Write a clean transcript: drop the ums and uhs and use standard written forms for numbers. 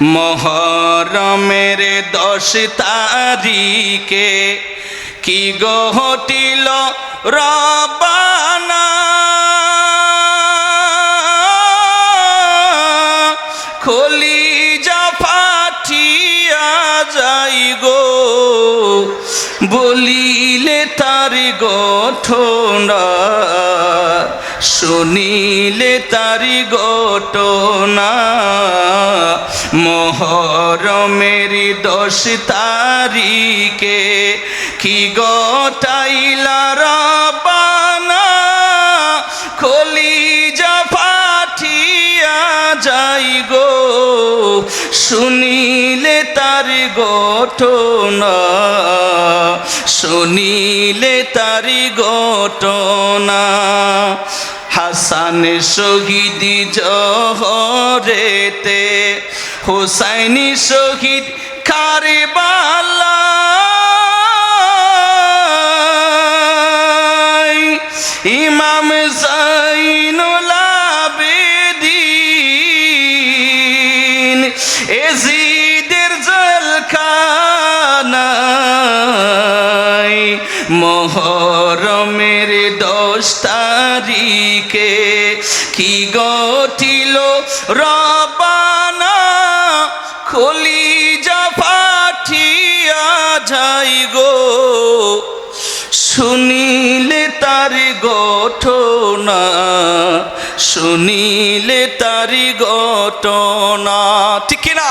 মুহররমের 10 তারিখে কি ঘটিল রব্বানা, কলিজা ফাটিয়া যাই গো বলিলে তার ঘটনা, শুনিলে তার ঘটনা। মুহররমের 10 তারিখে কি ঘটাইলা রব্বানা, কলিজা ফাটিয়া যাই গো শুনিলে তার ঘটনা, শুনিলে তার ঘটনা। হাসান শহীদ জহরেতে, হুসাইন শহীদ কারবালায়, ইমাম জাইনুল আবেদিন এজিদের জেলখানায়। মুহররমের 10 তারিখে কি ঘটিল রব্বানা, কলিজা ফাটিয়া যাই গো শুনিলে তার ঘটনা, শুনিলে তার ঘটনা। ঠিক কিনা?